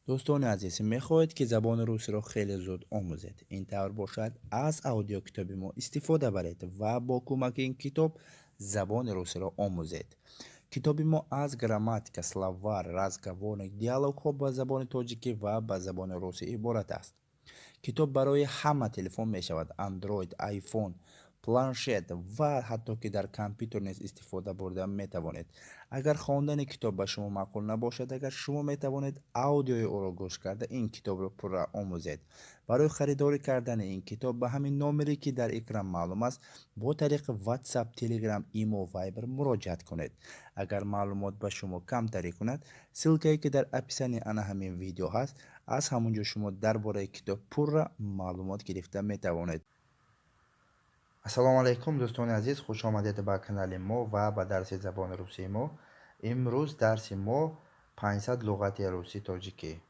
دوستان عزیز، میخواهید که زبان روسی را خیلی زود آموزید. این طور باشد از اودیو کتاب ما استفاده برید و با کمک این کتاب زبان روسی را آموزید. کتاب ما از گراماتیک، словарь، разговорник، دیالوگ ها با زبان تاجیکی و با زبان روسی عبارت است. کتاب برای همه تلفن می شود: اندروید، آیفون، پلانشت و حتی که در کامپیوتر نیز استفاده برده می توانید. اگر خواندن کتاب به شما معقول نباشد، اگر شما می توانید اودیوی او را گوش کرده این کتاب را پر آموزید. برای خریداری کردن این کتاب به همین نامری که در اکران معلوم است با طریق واتساپ، تلگرام، ایمو و وایبر مراجعت کنید. اگر معلومات به شما کم تری کند، سلکه که در اپیسانی انا همین ویدیو هست از همونجا شما درباره کتاب پر معلومات گرفته می توانید. السلام علیکم دوستان عزیز، خوش آمدید به کانال ما و به درس زبان روسی ما. امروز درس ما 500 لغت روسی تاجیکی.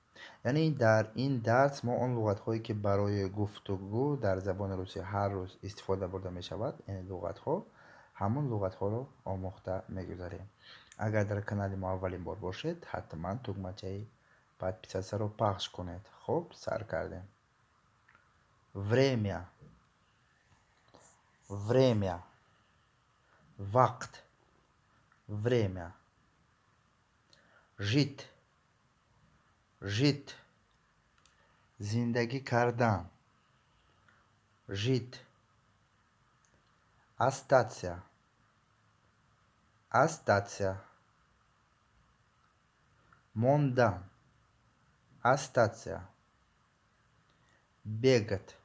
یعنی در این درس ما آن لغت هایی که برای گفتگو در زبان روسی هر روز استفاده برده می شود، این لغت ها همون لغت ها رو آموخته می گذاریم. اگر در کانال ما اولین بار باشید حتما تکمچه подписаться رو پخش کنید. خب سر کردیم. время, время, وقت, время, жить, жить, زندگی کردن, жить, остаться, остаться, мондан, остаться, бегать,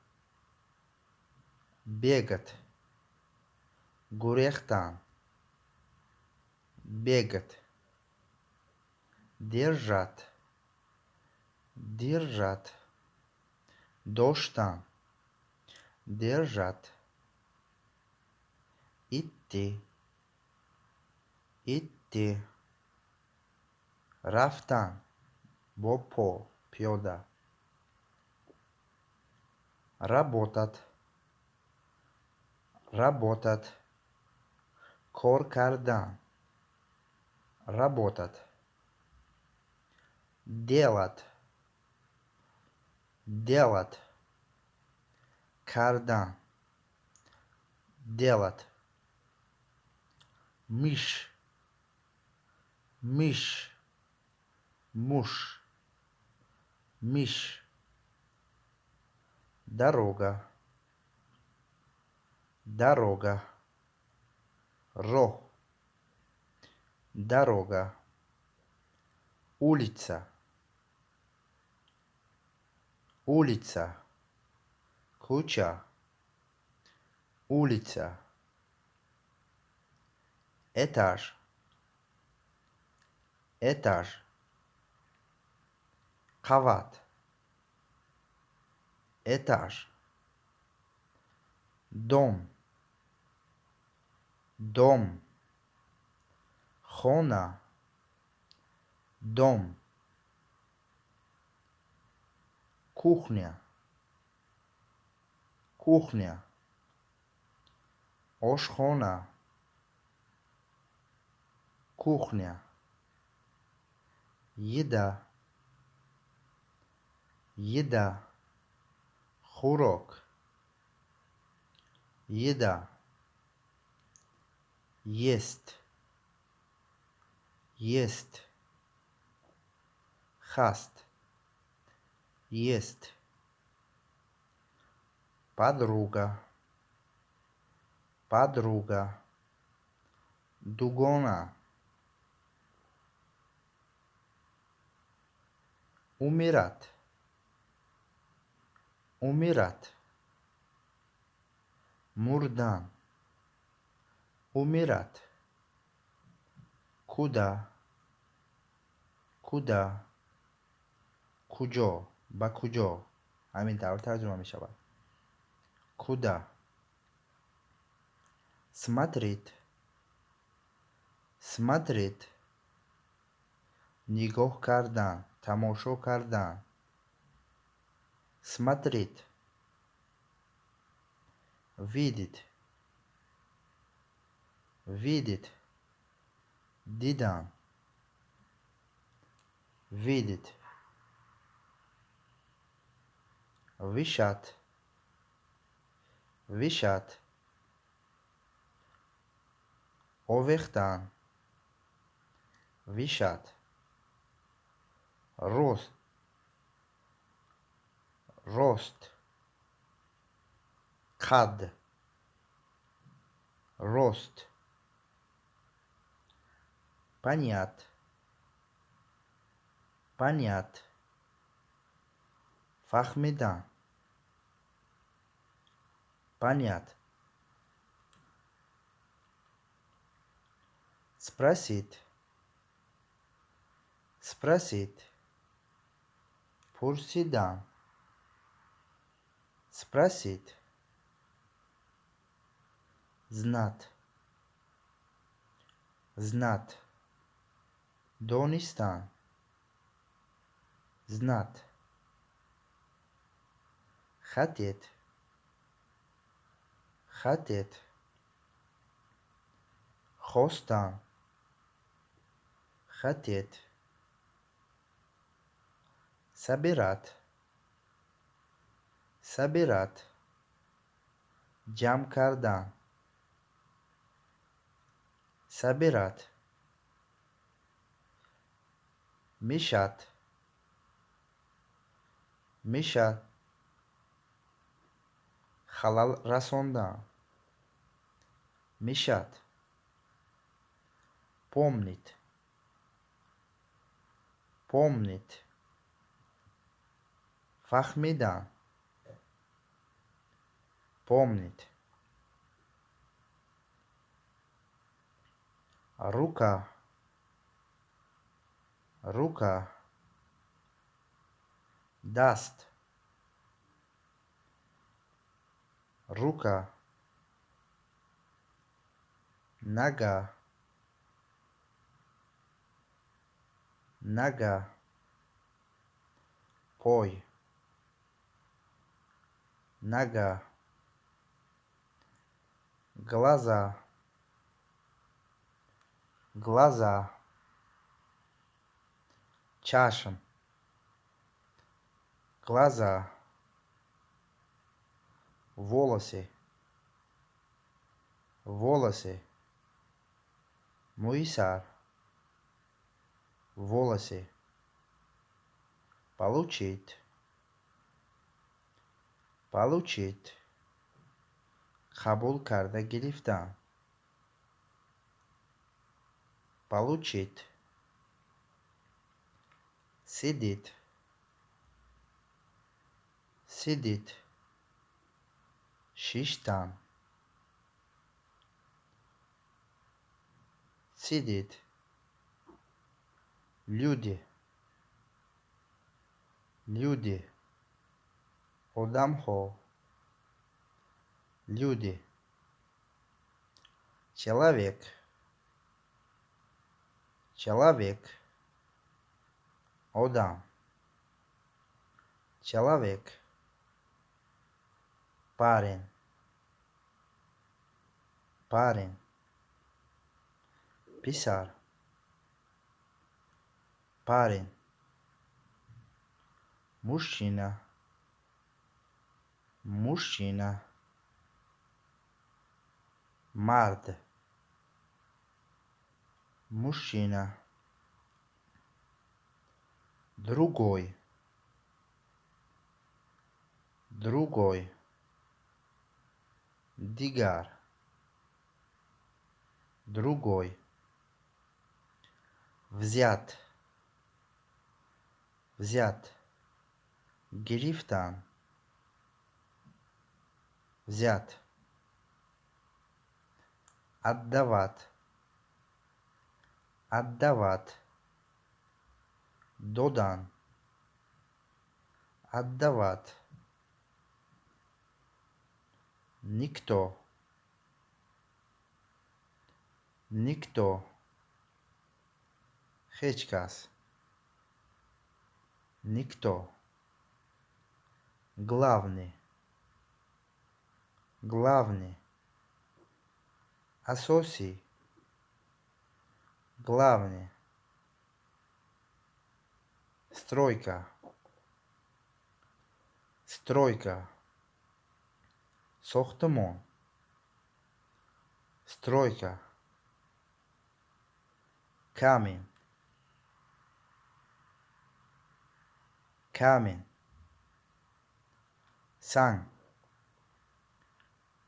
бегать, гурехтан, бегать, держать, держать, доштан, держать, идти, идти, рафтан, бопо, пьода, работать, работать, кор кардан, работать, делать, делать, кардан, делать, миш, миш, муж, миш, дорога, дорога, ро, дорога, улица, улица, куча, улица, этаж, этаж, кровать, этаж, дом, дом, хона, дом, кухня, кухня, ошхона, кухня, еда, еда, خوراک, еда, есть, есть, хаст, есть, подруга, подруга, дугона, умирать, умирать, мурдан, умирать, куда, куда, کجا، با کجا، همین طور ترجمه می شود. کدا، смотреть, смотреть, نگاه کردن، تماشا کردن. смотреть, видеть, видеть, دیدن, видеть, вишат, вишат, овехтан, вишат, рост, рост, қад, рост, понят, понят, фахмидан, понят, спросить, спросить, пурсидан, спросить, знать, знать, донистан, знать, хотеть, хотеть, хостан, хотеть, собирать, собирать, джам кардан, собирать, мешать, мешать, халал расондан, мешать, помнить, помнить, фахмидан, помнить, рука, рука, даст, рука, нога, нога, пой, нога, глаза, глаза, чашем, глаза, волосы, волосы, муисар, волосы, получить, получить, қабул карда гирифтан, получить, сидеть, сидеть, шиштан, сидеть, люди, люди, одамхо, люди, человек, человек, одам, человек, парень, парень, писар, парень, мужчина, мужчина, мард, мужчина, другой, другой, дигар, другой, взят, взят, гирифтан, взят, отдавать, отдавать, додан, отдавать, никто, никто, хечкас, никто, главный, главный, асоси, главный, стройка, стройка, ساختمان، стройка, камень, камень, سنگ،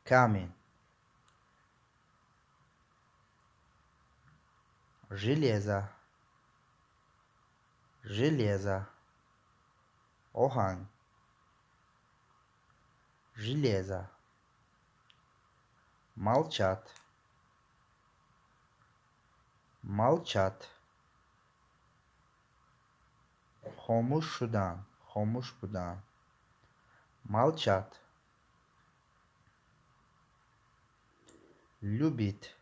камень, железо, железо, آهن، железо, молчат, молчат, خاموش شدن، خاموش بودن، молчат, любит,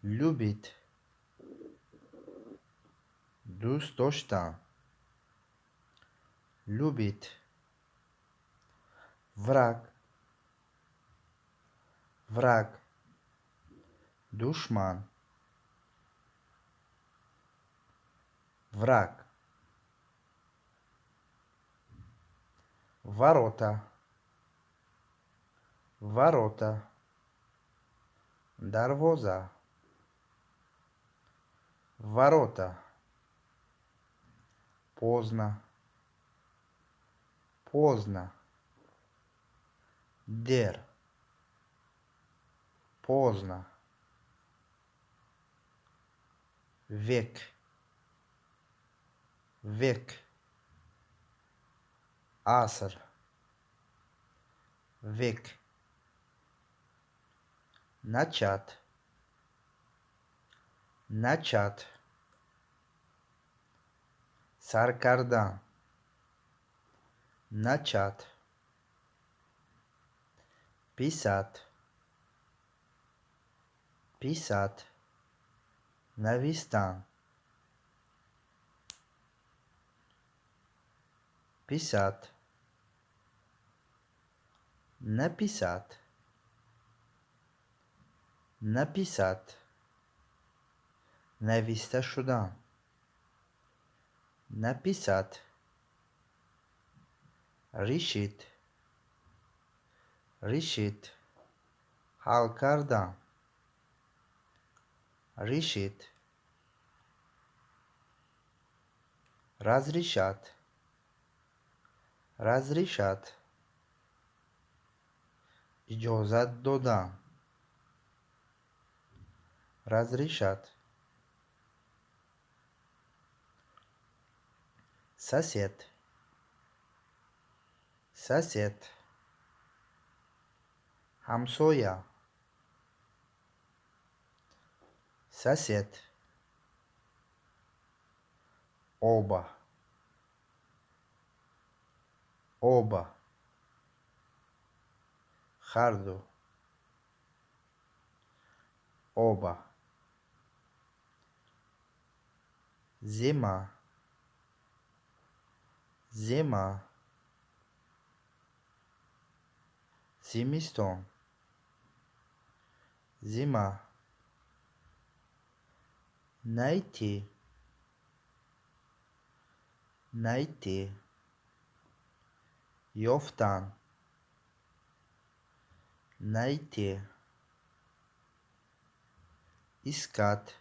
любит, دوست داشتن، любит, враг, враг, دشمن، враг, ворота, ворота, дарвоза, ворота, поздно, поздно, дер, поздно, век, век, аср, век, начат, начат, сар кардан, начат, писать, писать, навистан, писать, написать, написать, نوشته شدن، написать, решить, решить, حل کردن، решить, разрешать, разрешать, اجازت دادن، разрешать, сосед, сосед, همسایه، сосед, оба, оба, هر دو، оба, зима، зима, زمستان، зима, найти, найти, یافتن، найти, искать,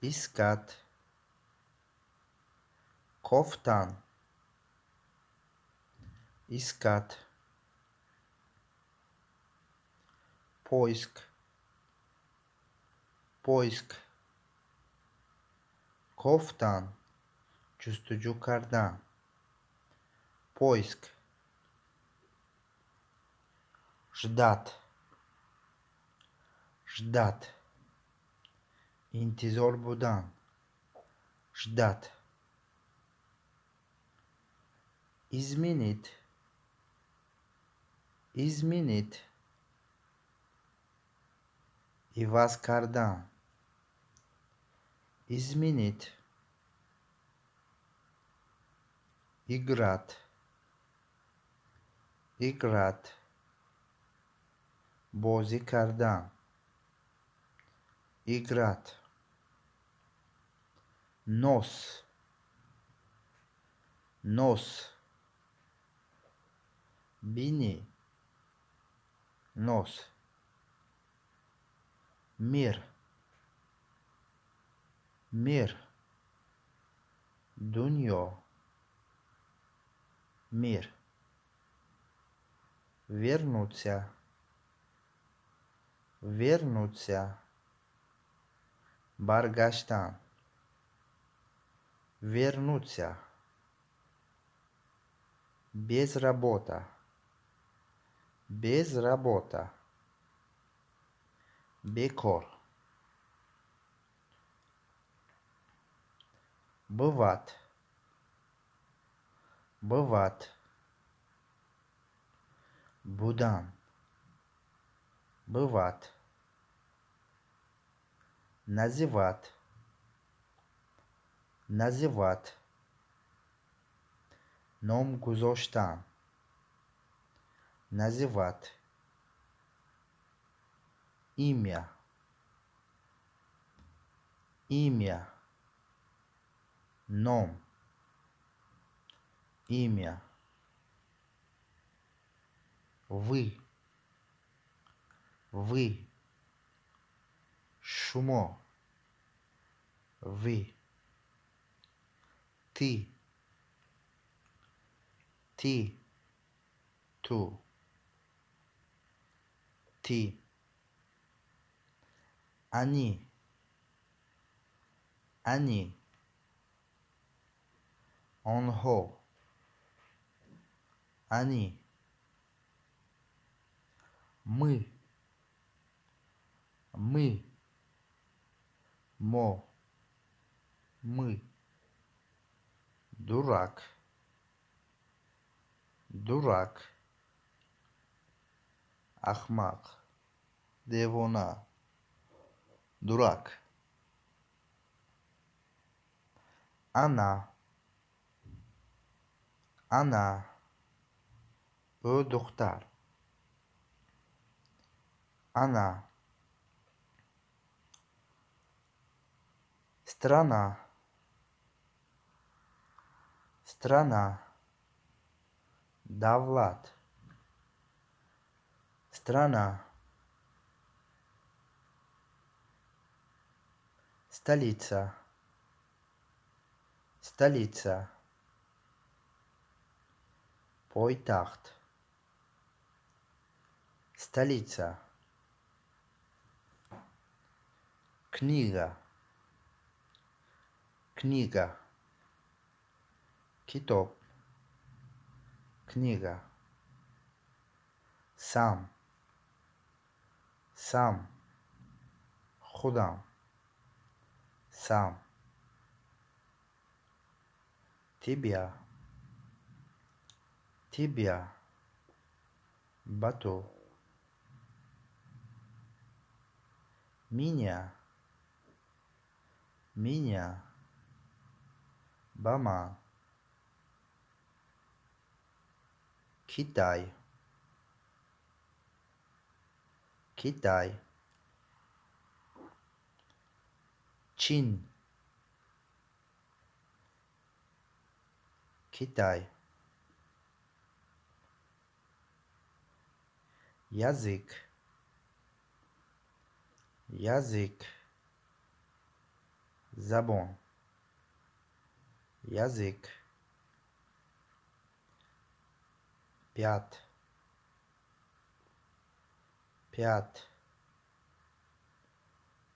искать, кофтан, искать, поиск, поиск, кофтан, جستجو کردن، поиск, ждать, ждать, انتظار بودن، ждать, изменить, изменить, عوض کردن، изменить, играть, играть, بازی کردن، играть, нос, нос, бини, нос, мир, мир, дуньё, мир, вернуться, вернуться, баргаштан, вернуться, без работа, без работа, бекор, бывать, бывать, будан, бывать, называть, называть, ном гузоштан, называть, имя, имя, ном, имя, вы, шумо, вы, ты, ту, ты, они, онхо, они, мы, мо, мы, дурак, дурак, ахмак, девона, дурак, она, духтар, она, страна, давлат, страна, столица, пойтахт, столица, книга, китоб, книга, сам, худам, сам, тебя, бату, меня, бама, Китай, чин, Китай, язык, забон, язык, пять,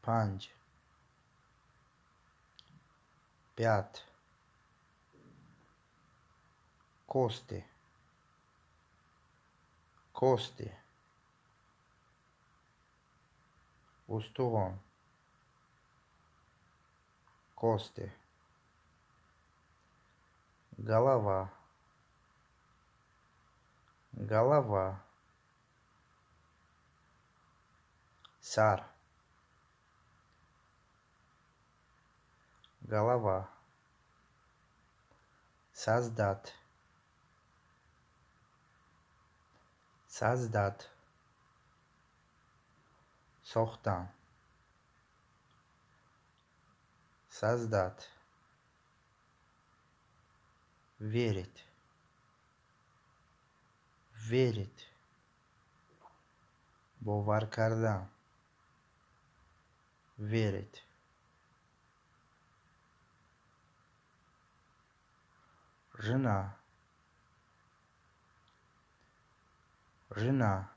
панч, пять, кости, устурон, кости, голова, сар, голова, создать, сохтан, создать, верить, верить, باور کردن، верить, жена, жена,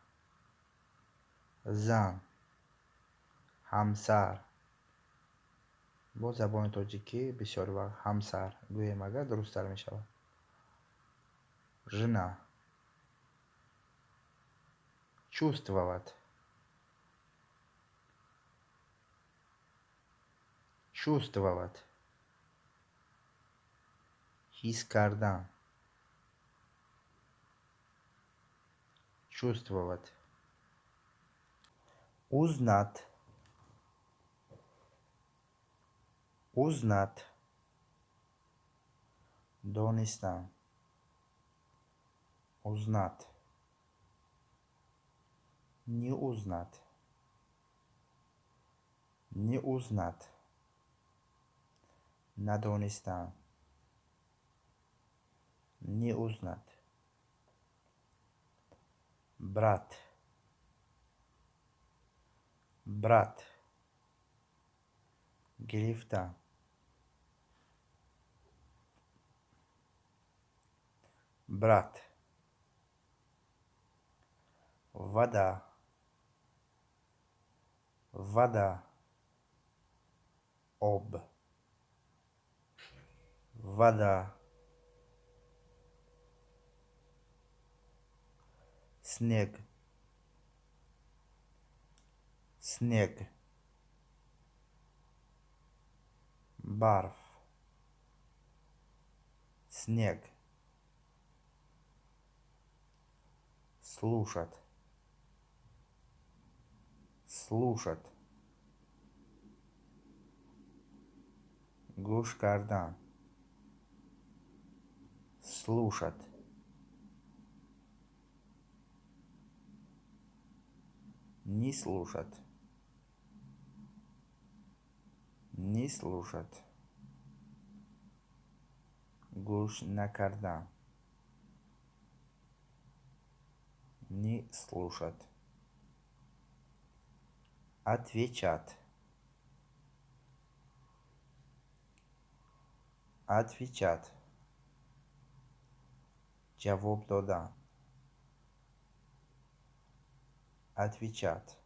زن، همسر. با زبان تاجیکی بسیار وقت همسر گویم اگر درست‌تر می شود. жена, чувствовать, чувствовать, حس کردن، чувствовать, узнать, узнать, دانستن، узнать, не узнать, не узнать, ندانستن، не узнать, брат, брат, گرفتن، брат, вода, вода, об, вода, снег, снег, барф, снег, слушать, слушать, گوش کردن، слушать, не слушать, не слушать, گوش نکردن، не слушать, отвечать, отвечать, جواب دادن، отвечать,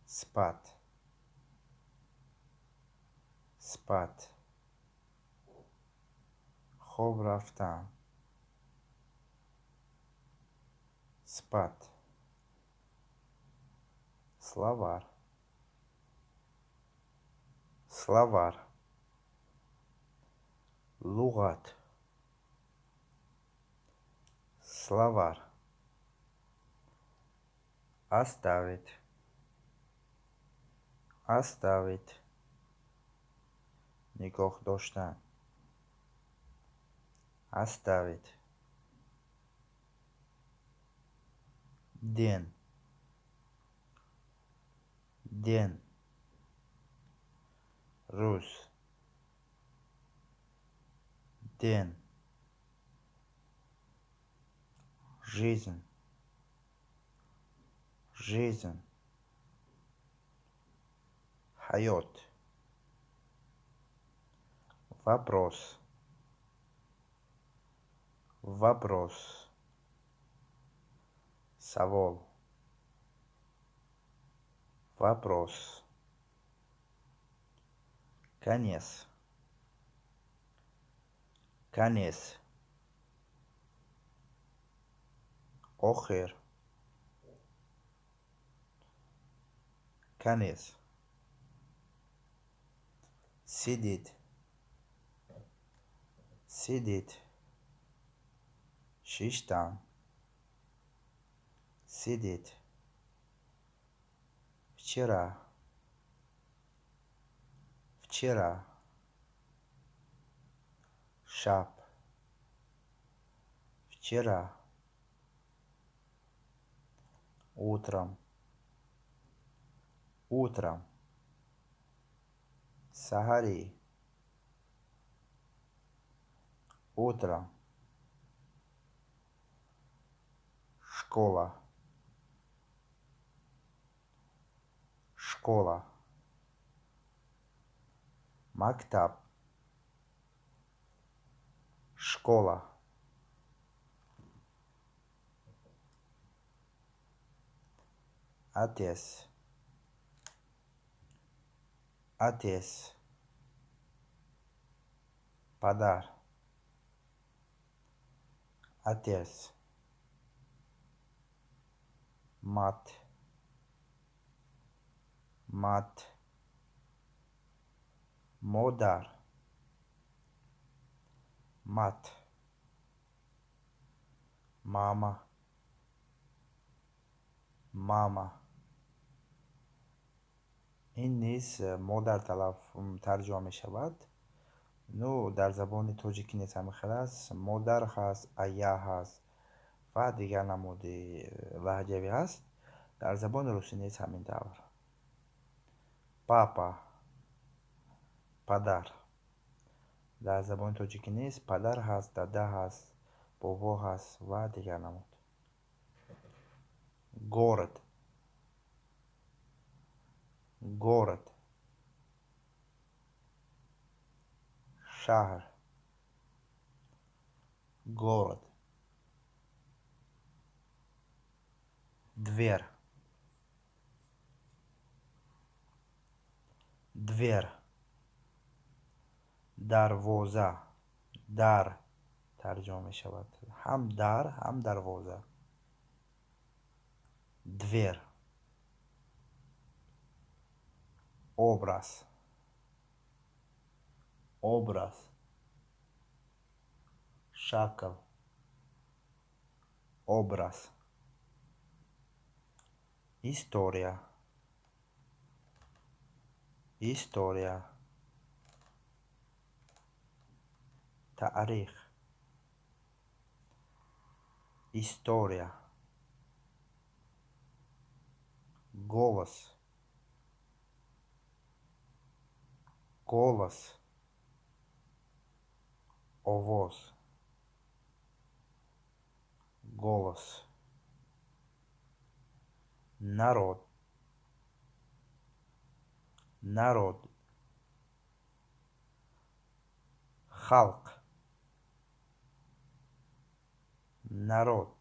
спать, спать, خواب رفتن، спать, словарь, словарь, لغات, словарь, оставить, оставить, نگاه داشتن، оставить, день, день, روز, день, жизнь, жизнь, حياة, вопрос, вопрос, سوال, вопрос, конец, конец, آخر, конец, сидеть, сидеть, شیشتن, сидеть, вчера, вчера, شب, вчера, утром, утром, سحری, Утро. Школа. Школа. Мактаб. Школа. Отец. Отец. Подар. Отец. Мат. Мат. Модар. Мат. Мама. ماما. این نیز مادر ترجمه می شود. نو در زبان تاجیکی نیز همین است. مادر هست، ایا هست و دیگر نمود لهجوی هست. در زبان روسی نیز همین طور. پاپا. پدر. در زبان تاجیکی نیز پدر هست، دادا هست، بابا هست و دیگر نمود. город. город. شهر. город. дверь. дверь. دروازه. در ترجمه می شود. هم در هم دروازه. دверь. образ. образ. شکل. образ. история. история. تاریخ. история. голос. голос. овоз. голос. народ. народ. халк. народ.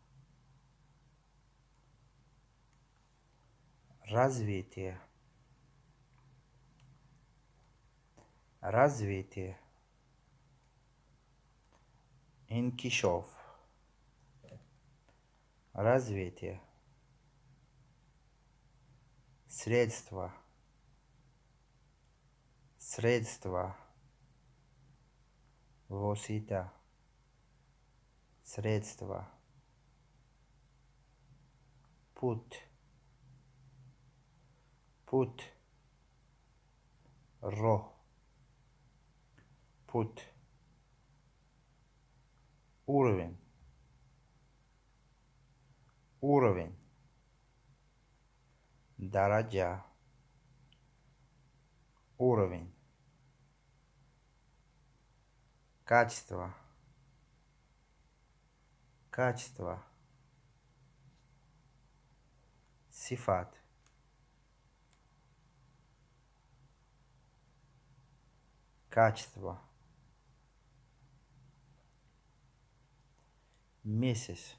развитие. развитие. инкишов. развитие. средства. средства. восита. средства. путь. путь. ро. путь. уровень. уровень. дараджа. уровень. качество. качество. сифат. качество. месяц.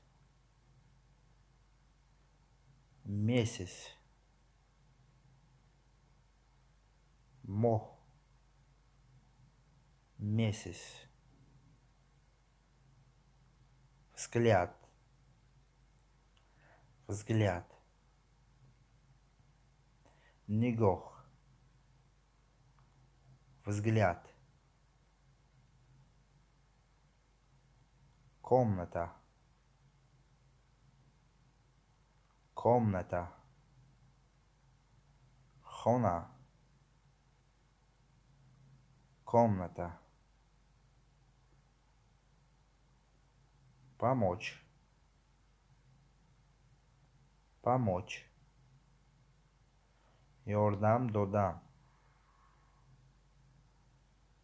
месяц. мох. месяц. взгляд. взгляд. нигох. взгляд. комната. комната. хона. комната. помочь. помочь. Йордам додам.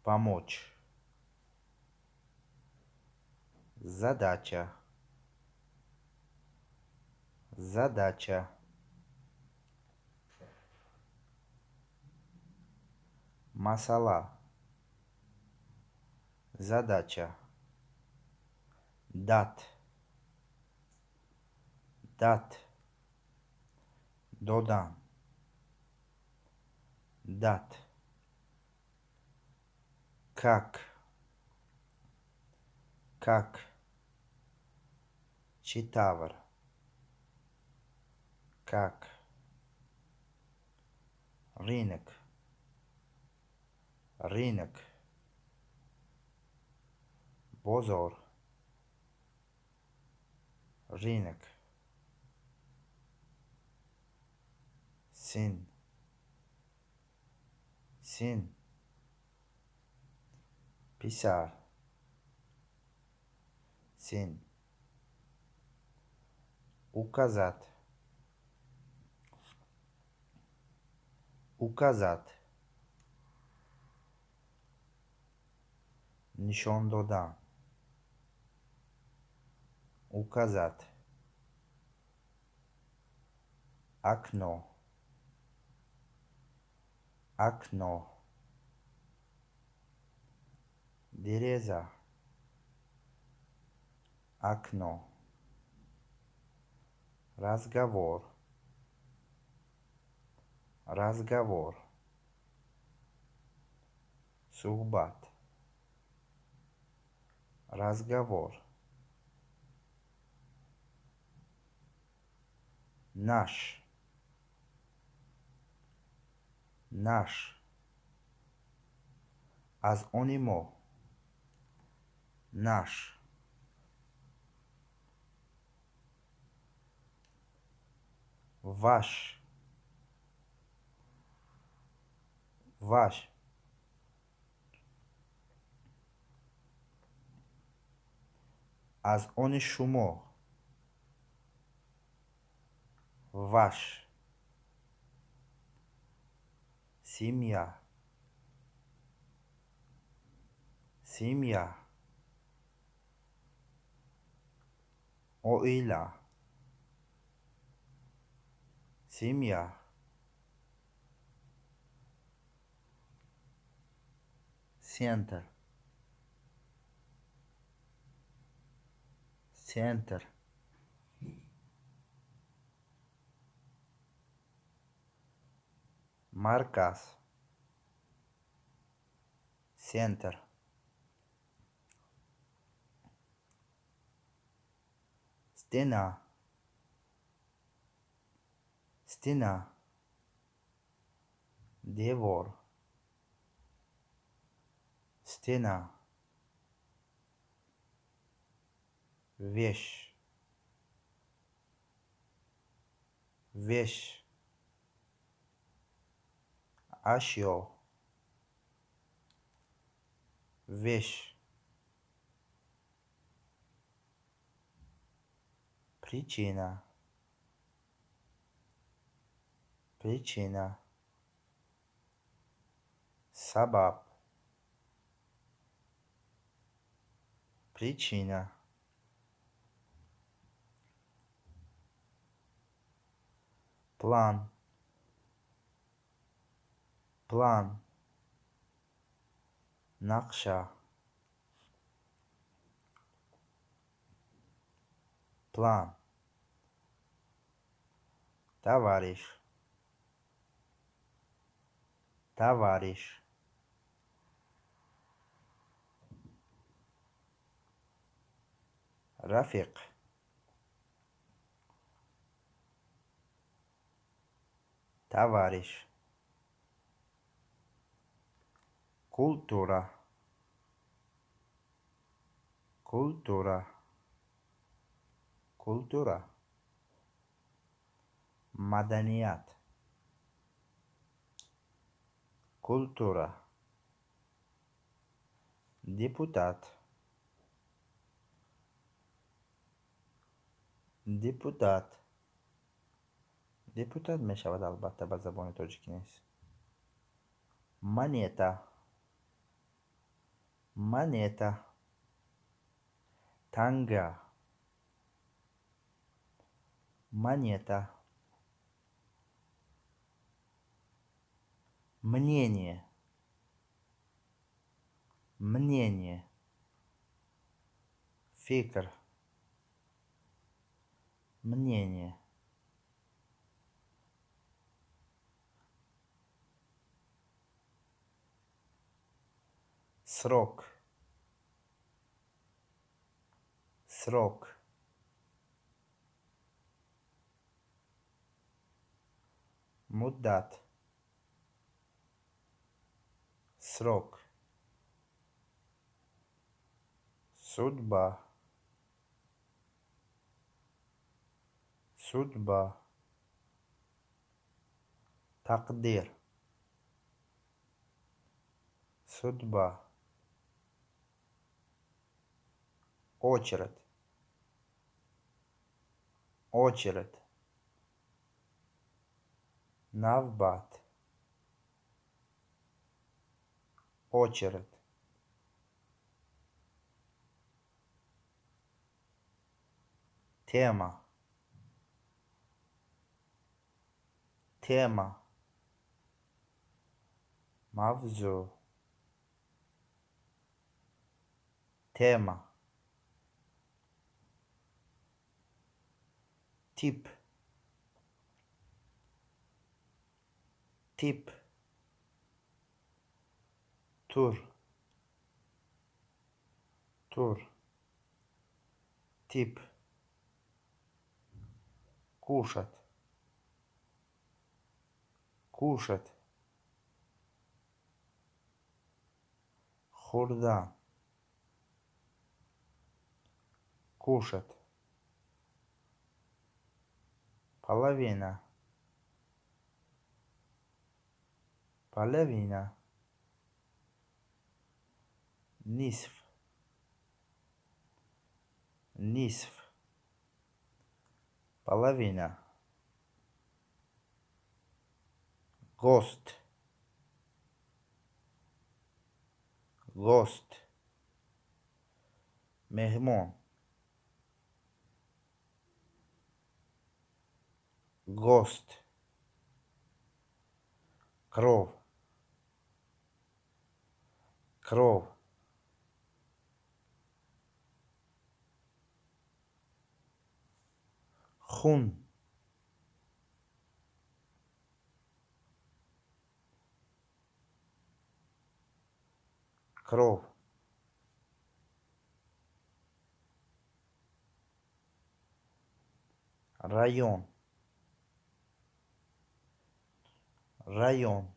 помочь. Задача. Задача. Масала. Задача. Дат. Дат. Додан. Дат. Как. Как. Читавр. Как. Рынок. Рынок. Бозор. Рынок. Сын. Сын. Писар. Сын. Указать. Указать. Нишон додан. Указать. Окно. Окно. Дереза. Окно. Разговор. Разговор. Сухбат. Разговор. Наш. Наш. Аз онимо. Наш. Ваш. Ваш. از آن شما. Ваш. Семья. Семья. Оила. Семья. Центр. Центр. Марказ. Центр. Стена. Стена. Двор. Стена. Вещь. Вещь. Ашьо. Вещь. Причина. Причина. Сабаб. Причина. План. План. Накша. План. Товарищ. Товарищ. Рафик. Товарищ. Культура. Культура. Культура. Маданият. Культура. Депутат. Депутат. депутат мешавад албатта ба забони тоҷикӣ нест. Монета. Монета. танга, монета, мнение, мнение, фикр, мнение, срок, срок, муддат, срок, судьба, судьба, тақдир, судьба, очередь, очередь, навбат, очередь, тема, тема, мавзу, тема, тип, тип, тур, тур, тип, кушать, кушать, хурда, кушать, половина, половина, нисф, нисф, половина, гость, гость, мehмон, гость, кровь, кровь, хун, кровь, район, район,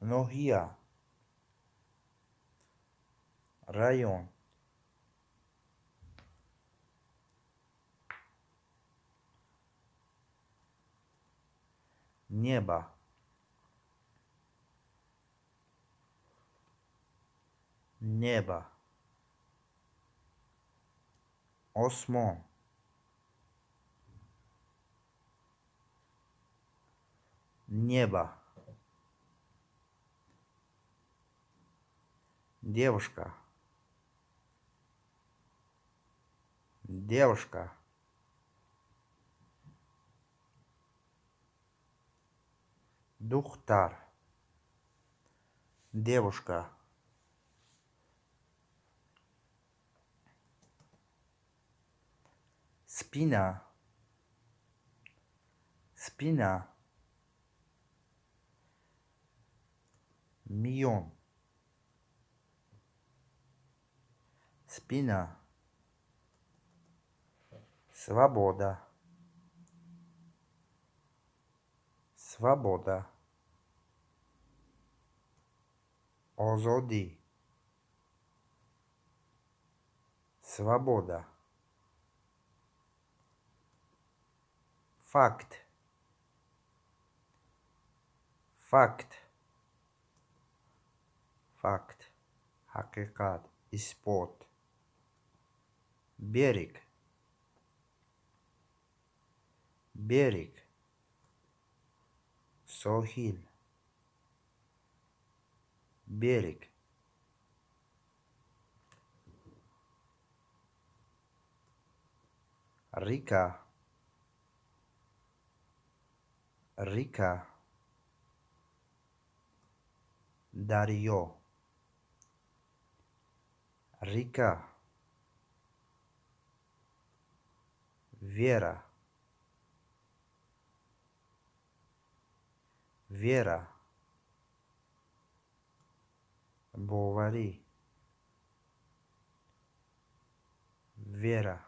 нохия, район, небо, небо, осмон, небо, девушка, девушка, духтар, девушка, спина, спина, миллион, спина, свобода, свобода, озоди, свобода, факт, факт, факт, хакикат, испот, берег, берег, сохиль, берег, река, река, дарьё, река, вера, вера, бовари, вера,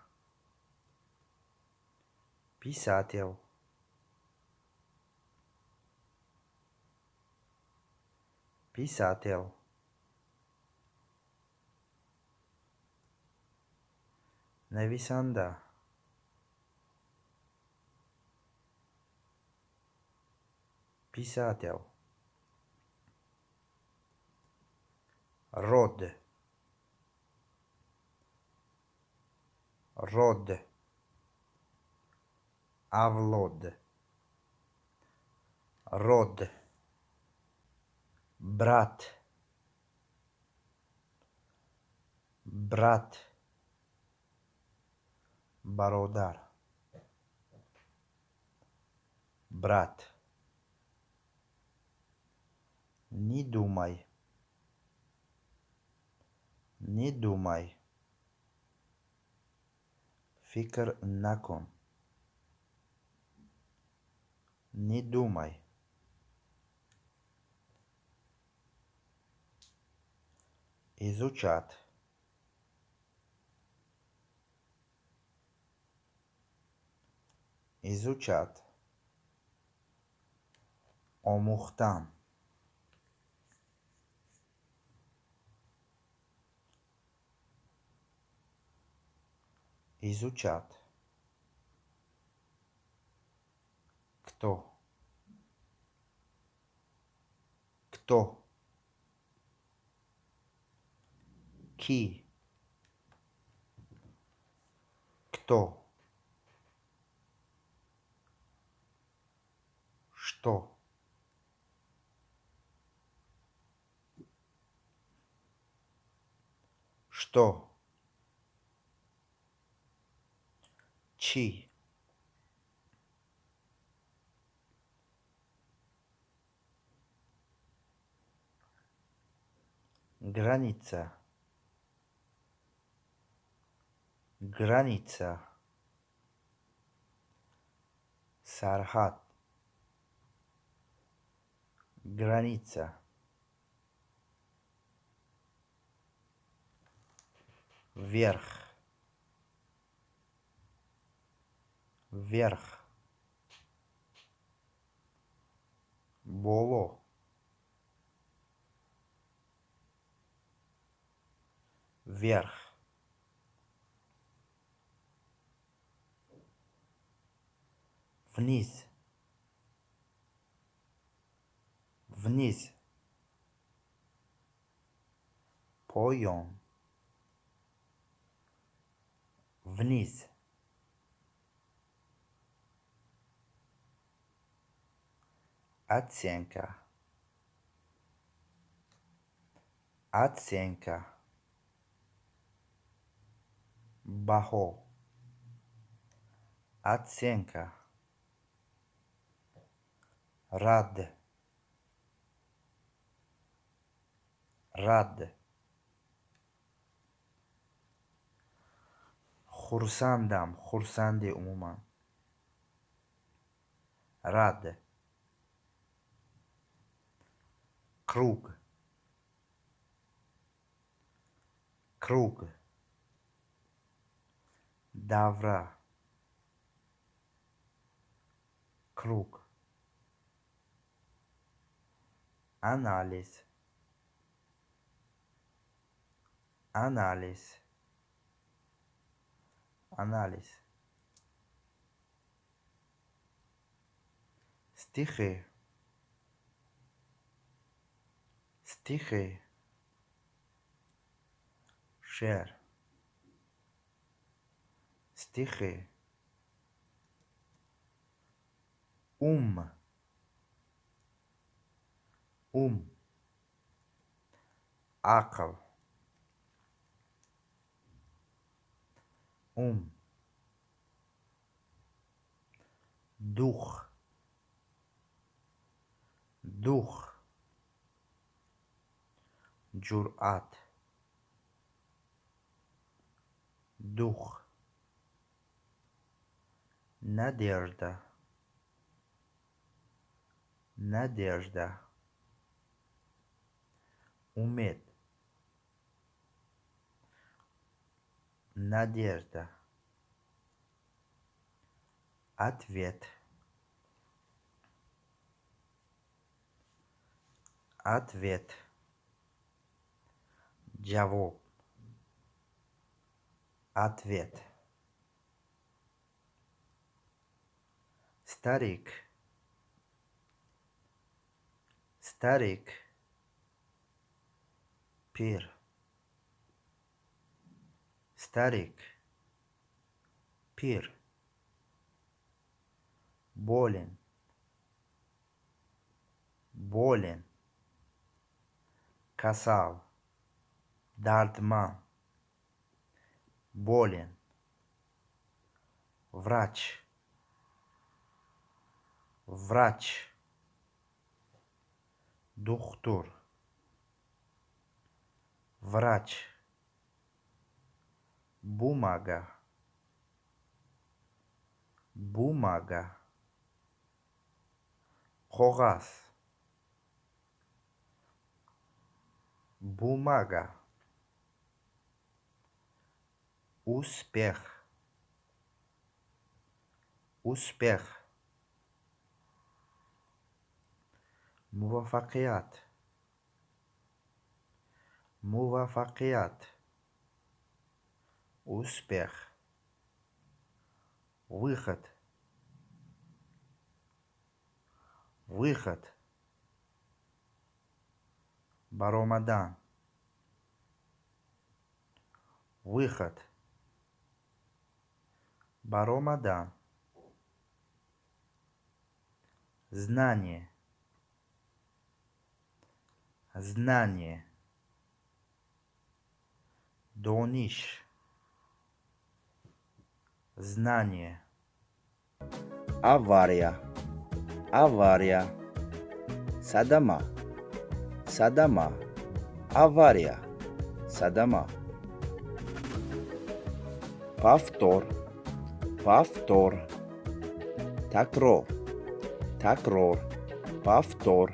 писатель, писатель, нависанда, писатель, род, род, авлод, род, брат, брат, бародар, брат, не думай, не думай, фикр након, не думай, изучать, изучать, омухтан, изучать, кто, кто, ки, кто, что, что, чи, граница, граница, сархат, граница, вверх, вверх, боло, вверх, вниз, вниз, поем, вниз, оценка, оценка, бахо, оценка, рад, рад, خرسندم خرسند عموما رد круг круг давра круг анализ анализ анализ стихи стихи шер стихи ум Акл. Дух. Дух. Джур'ат. Дух. Надежда. Надежда. Умет. Надежда. Ответ. Ответ. Джавоб. Ответ. Старик. Старик. Пир. Старик. Пир. Болен. Болен. Касал. Дардман. Болен. Врач. Врач. Доктор. Врач. Бумага. Бумага. Қағаз. Бумага. Успех. Успех. Муваффақият. Муваффақият. Успех. Выход. Выход. Баромадан. Выход. Баромадан. Знание. Знание. Дониш. Знание. Авария. Авария. Садама. Садама. Авария. Садама. Повтор. Повтор. Такрор. Такрор. Повтор.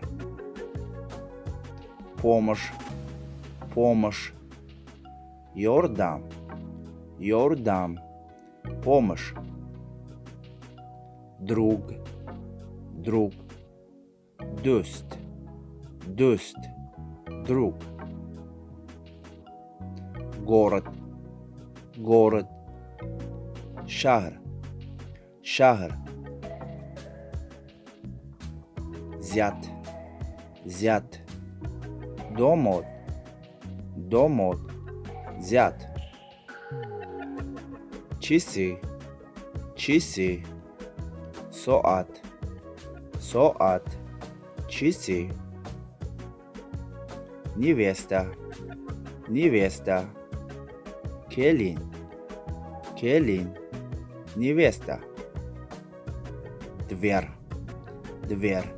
Помощь. Помощь. Йордам. Йордам. Помощь. Друг. Друг. Дост. Дост. Друг. Город. Город. Шахр. Шахр. Зят. Зят. Домот. Домот. Зят. Часы. Часы. Соат. Соат. Часы. Невеста. Невеста. Келин. Келин. Невеста. Дверь. Дверь.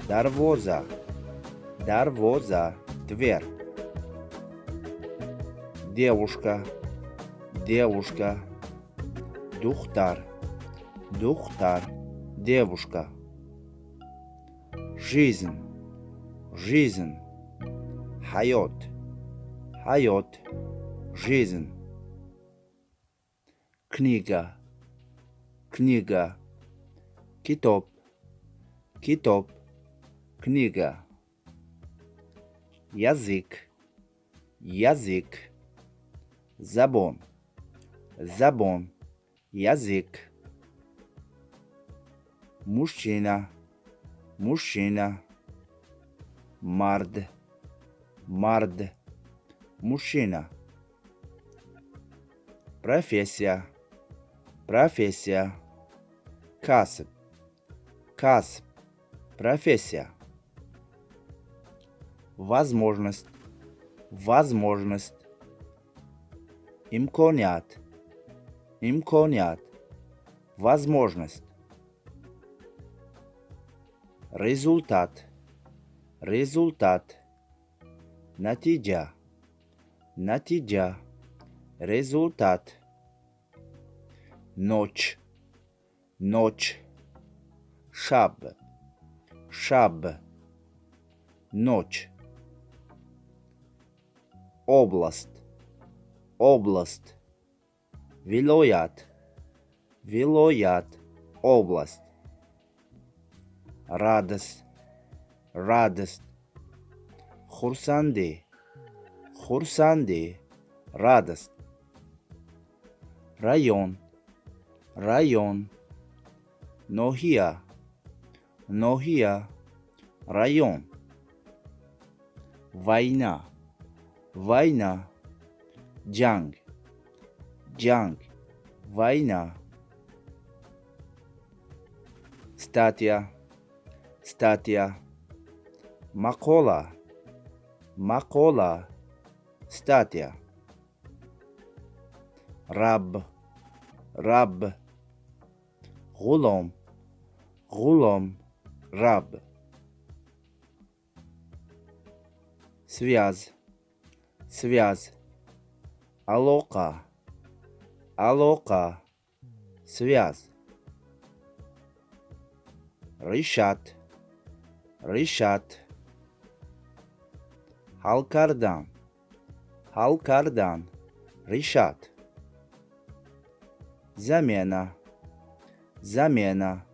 Дарвоза. Дарвоза. Дверь. Девушка. Девушка. Духтар. Духтар. Девушка. Жизнь. Жизнь. Хайот. Хайот. Жизнь. Книга. Книга. Китоб. Китоб. Книга. Язык. Язык. Забон. Забон. Язык. Мужчина. Мужчина. Мард. Мард. Мужчина. Профессия. Профессия. Касб. Касб. Профессия. Возможность. возможность, имконият, имконият, возможность, результат, результат, натиджа, натиджа, результат, ночь, ночь, шаб, шаб, ночь, область, область, вилоят, вилоят, область, радость, радость, хурсанди, хурсанди, радость, район, район, нохия, нохия, район, война, война, джанг, джанг, война, статья, статья, макола, макола, статья, раб, раб, гулом, гулом, раб, связь, связь, алока, алока, связь, решат, решат, халкардан, халкардан, решат, замена, замена,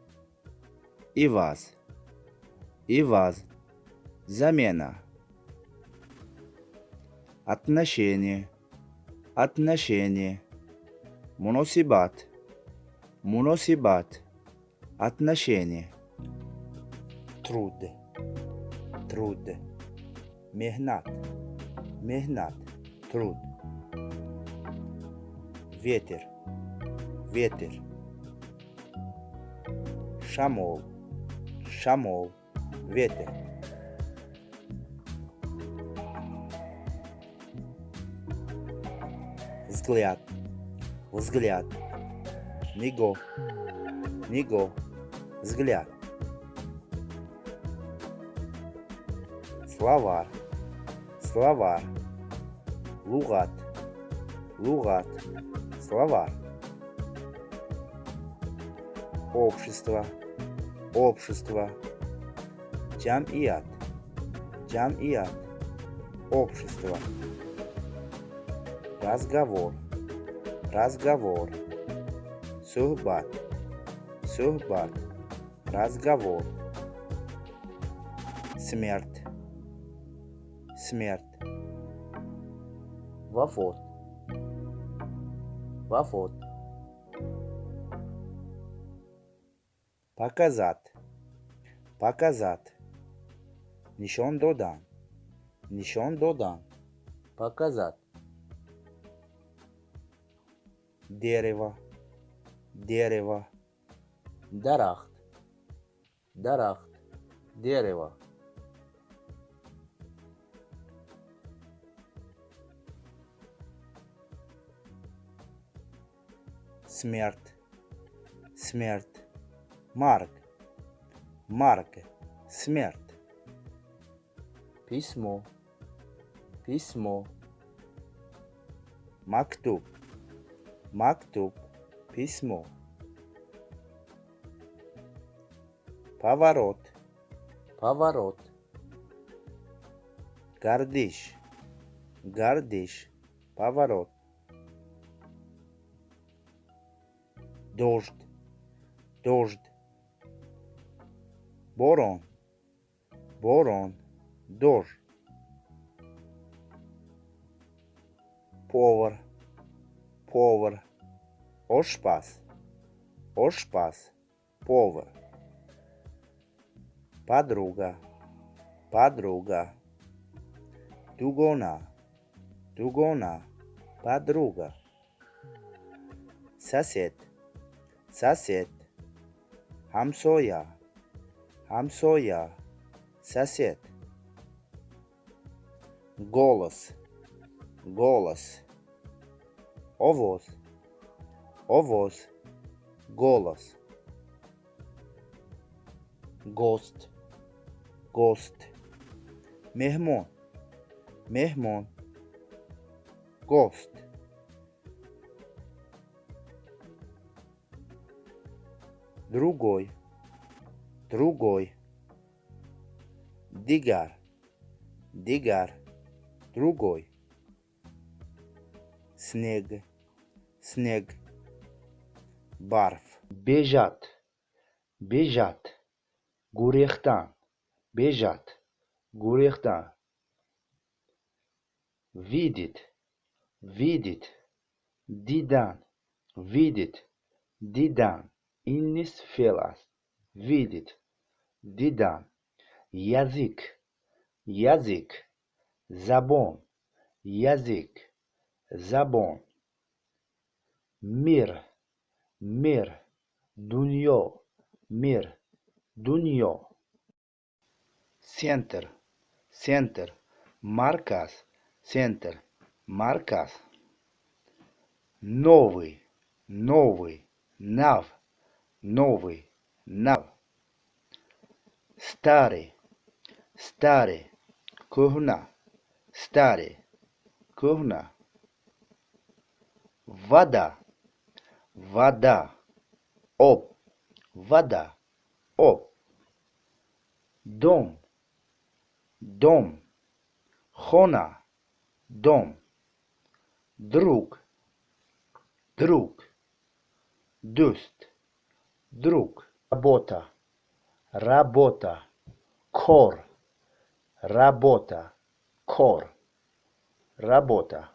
иваз, иваз, замена, отношение, отношение, муносибат, муносибат, отношение, труд, труд, мехнат, мехнат, труд, ветер, ветер, шамол, шамол, ветер, взгляд, взгляд, ниго, ниго, взгляд, словарь, словарь, лугат, лугат, словарь, общество, общество, джамият, джамият, общество, разговор, разговор, сухбат, сухбат, разговор, смерть, смерть, вафот, вафот, показать, показать, нишон додан, нишон додан, показать, дерево, дерево, дарахт, дарахт, дерево, смерть, смерть, марк, марк, смерть, письмо, письмо, мактуб, мактуб, письмо, поворот, поворот, гордыш, гордыш, поворот, дождь, дождь, борон, борон, дождь, повар, повар, ошпас, ошпас, повар, подруга, подруга, дугона, дугона, подруга, сосед, сосед, хамсоя, хамсоя, сосед, голос, голос, ovoz, ovoz, голос, гость, гость, мehmon, mehmon, гость, другой, другой, дигар, дигар, другой, снег, снег, барф, бежать, бежать, гурехтан, бежать, гурехтан, видеть, видеть, дидан, видеть, дидан, иннис фелас, видеть, дидан, язык, язык, забон, язык, забон, мир, мир, дуньё, мир, дуньё, центр, центр, марказ, центр, марказ, новый, новый, нав, новый, нав, старый, старый, кухня, старый, кухня, вода, вода, оп, вода, оп, дом, дом, хона, дом, друг, друг, дост, друг, работа, работа, кор, работа, кор, работа,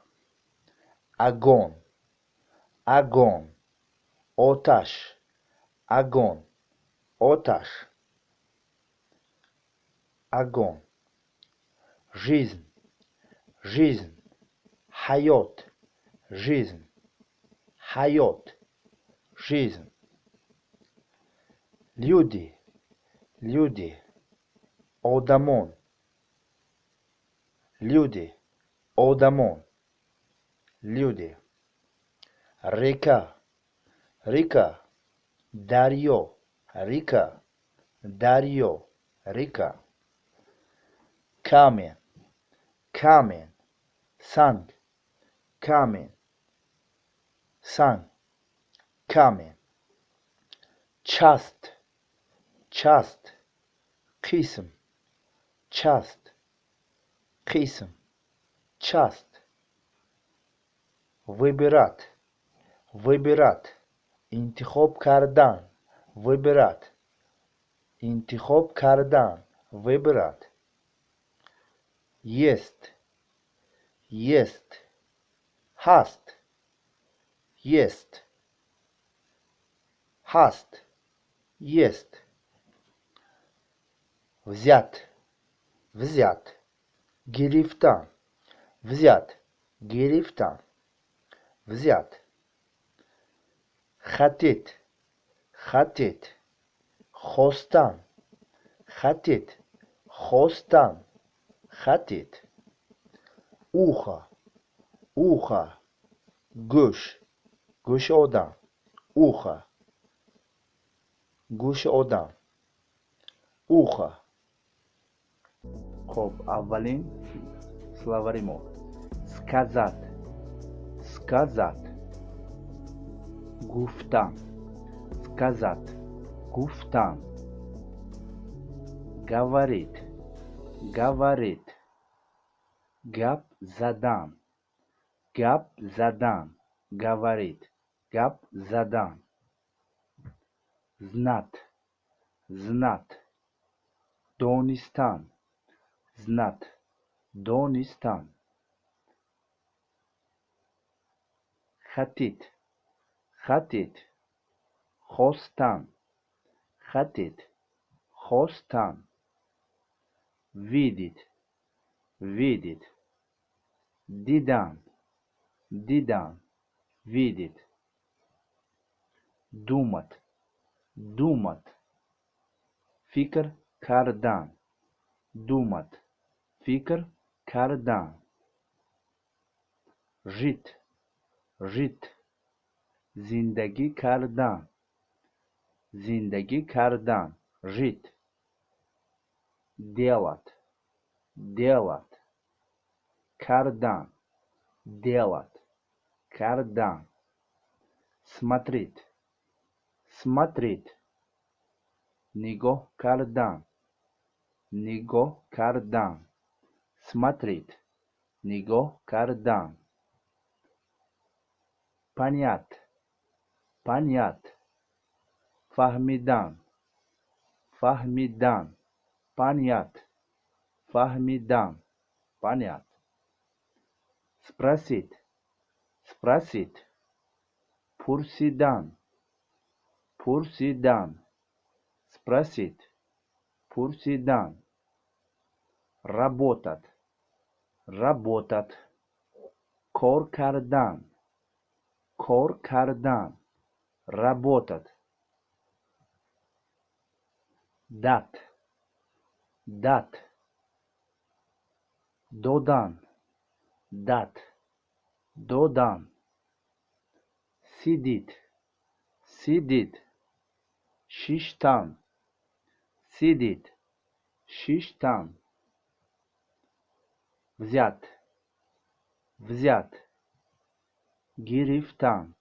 огонь, огонь, оташ, огонь, оташ, огонь, жизнь, жизнь, хайот, жизнь, хайот, жизнь, люди, люди, одамон, люди, одамон, люди, река, река, дарьё, река, дарьё, река, камень, камень, санг, камень, санг, камень, часть, часть, قسم, часть, قسم, часть, выбирать, выбирать, انتخاب کردن, выбирать, انتخاب کردن, выбирать, есть, есть, هست, есть, هست, есть, взять, взять, گرفتن, взять, گرفتن, взять, хотеть, хотеть, خواستن, хотеть, خواستن, хотеть, ухо, ухо, گوش, گشودن, ухо, گشودن, ухо. خب اولین словари ما сказать, сказать, گفتن, сказать, گفتن, говорить, говорить, гап задан, гап задан, говорить, гап задан, знать, знать, دونستان, знать, دونستان, хотеть, хотеть, خواستن, хотеть, خواستن, видеть, видеть, دیدن, دیدن, видеть, думать, думать, فکر کردن, думать, فکر کردن, жить, жить, زندگی کردن، زندگی کردن، жить, делать, делать, کردن, делать, کردن, смотреть, смотреть, نگاه کردن, نگاه کردن, смотреть, نگاه کردن, понять, понять, فهمیدن, فهمیدن, понять, فهمیدن, понять, спросить, спросить, پرسیدن, پرسیدن, спросить, پرسیدن, работать, работать, کار کردن, کار کردن, работать, داد, داد, دادن, داد, دادن, сидит, сидит, شیشتن, сидит, شیشتن, взять, взять, گرفتن,